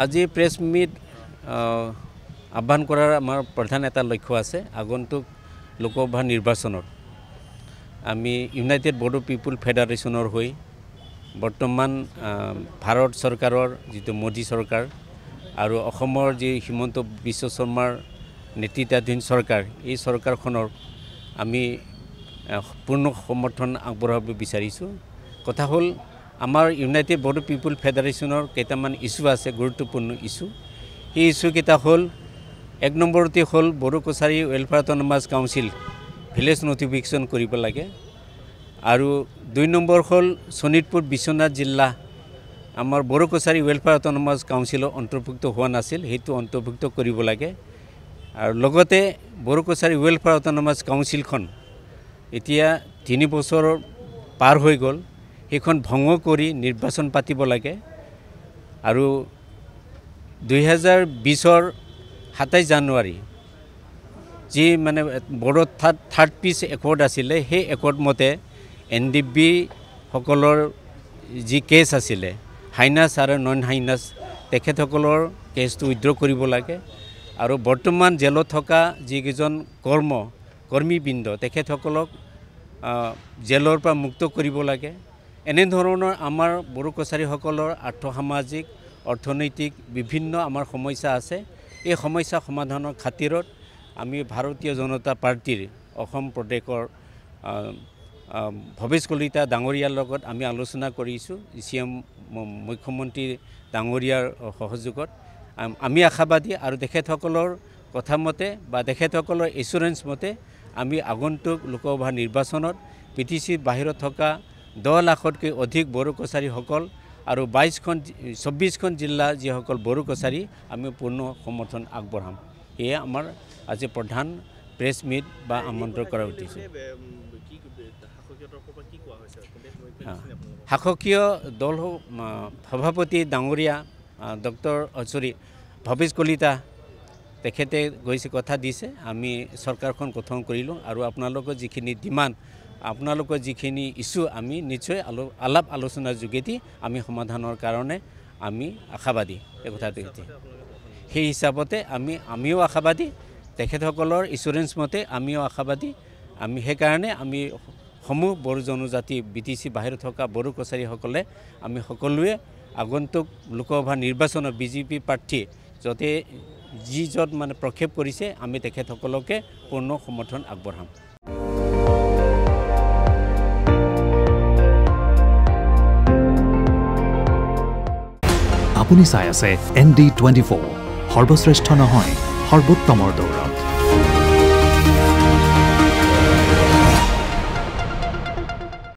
আজি press meat আহ্বান কৰাৰ আমাৰ প্ৰধান এটা লক্ষ্য আছে। আগন্তুক লোকসভা নিৰ্বাচনত আমি ইউনাইটেড বড়ো পিপুল ফেডাৰেশ্যনৰ হৈ বৰ্তমান ভাৰত চৰকাৰৰ যিটো মোদী চৰকাৰ আৰু অসমৰ যি হিমন্ত বিশ্ব শৰ্মাৰ নেতৃত্বাধীন চৰকাৰ, এই চৰকাৰখনৰ আমি পূৰ্ণ সমৰ্থন আগবঢ়াব বিচাৰিছোঁ। কথা হ'ল আমাৰ ইউনাইটেড বড়ো পিপুল ফেডাৰেশ্যনৰ কেইটামান ইস্যু আছে, গুৰুত্বপূৰ্ণ ইস্যু। সেই ইস্যুকেইটা হ'ল, এক নম্বৰতে হ'ল Bodo Kachari welfare autonomous council village notification কৰিব লাগে। আৰু 2 নম্বৰ হ'ল শোণিতপুৰ বিশ্বনাথ জিলা আমাৰ বড়ো কছাৰী ৱেলফেয়াৰ অট'নমাছ কাউন্সিলৰ অন্তৰ্ভুক্ত হোৱা নাছিল, সেইটো অন্তৰ্ভুক্ত কৰিব লাগে। আৰু লগতে বড়ো কছাৰী ৱেলফেয়াৰ অট'নমাছ কাউন্সিলখন এতিয়া 3 বছৰ পাৰ হৈ গ'ল, সেইখন ভংগ কৰি নিৰ্বাচন পাতিব লাগে। আৰু 2020 27 জানুৱাৰী যি মানে বড়ো থাৰ্ড পিচ একৰ্ড আছিলে, সেই একৰ্ড মতে NDB সকলৰ যি কেছ আছিলে, হাইনাছ আৰু নন হাইনাছ, তেখেতসকলৰ কেছটো উইথড্ৰ কৰিব লাগে। আৰু বৰ্তমান জেলত থকা যিকেইজন কৰ্মীবৃন্দ, তেখেতসকলক জেলৰ পৰা মুক্ত কৰিব লাগে। এনেধৰণৰ আমাৰ বড়ো কছাৰীসকলৰ আৰ্থসামাজিক অৰ্থনৈতিক বিভিন্ন আমাৰ সমস্যা আছে। এই সমস্যা সমাধানৰ খাতিৰত আমি ভাৰতীয় জনতা পাৰ্টিৰ অসম প্ৰদেশৰ ভৱেশ কলিতা ডাঙৰীয়াৰ লগত আমি আলোচনা কৰিছোঁ, CM মুখ্যমন্ত্ৰী ডাঙৰীয়াৰ সহযোগত। আমি আশাবাদী আৰু তেখেতসকলৰ কথা মতে বা তেখেতসকলৰ এচুৰেঞ্চ মতে আমি আগন্তুক লোকসভা নিৰ্বাচনত PTC বাহিৰত থকা 10 লাখতকৈ অধিক বড়ো কছাৰীসকল আৰু 24খন জিলা যিসকল বড়ো কছাৰী, আমি পূৰ্ণ সমৰ্থন আগবঢ়াম। এয়া আমাৰ আজি প্ৰধান প্ৰেছ মিট বা আমন্ত্ৰণ কৰা উদ্দেশ্য। শাসকীয় দল সভাপতি ডাঙৰীয়া ভৱেশ কলিতা তেখেতে গৈছে, কথা দিছে, আমি চৰকাৰখন গঠন কৰিলোঁ আৰু আপোনালোকৰ যিখিনি ডিমাণ্ড, আপোনালোকৰ যিখিনি ইস্যু, আমি নিশ্চয় আলাপ আলোচনাৰ যোগেদি আমি সমাধানৰ কাৰণে আমি আশাবাদী। এই কথাটো সেই হিচাপতে আমিও আশাবাদী, তেখেতসকলৰ ইঞ্চুৰেঞ্চ মতে আমিও আশাবাদী। আমি সেইকাৰণে আমি সমূহ বড়ো জনজাতি BTC বাহিৰত থকা বড়ো কছাৰীসকলে আমি সকলোৱে আগন্তুক লোকসভা নিৰ্বাচনত BJP প্ৰাৰ্থী য'ত মানে প্ৰক্ষেপ কৰিছে, আমি তেখেতসকলকে পূৰ্ণ সমৰ্থন আগবঢ়াম। আপুনি চাই আছে ND24, সৰ্বশ্ৰেষ্ঠ নহয়, সৰ্বোত্তমৰ দৌৰ।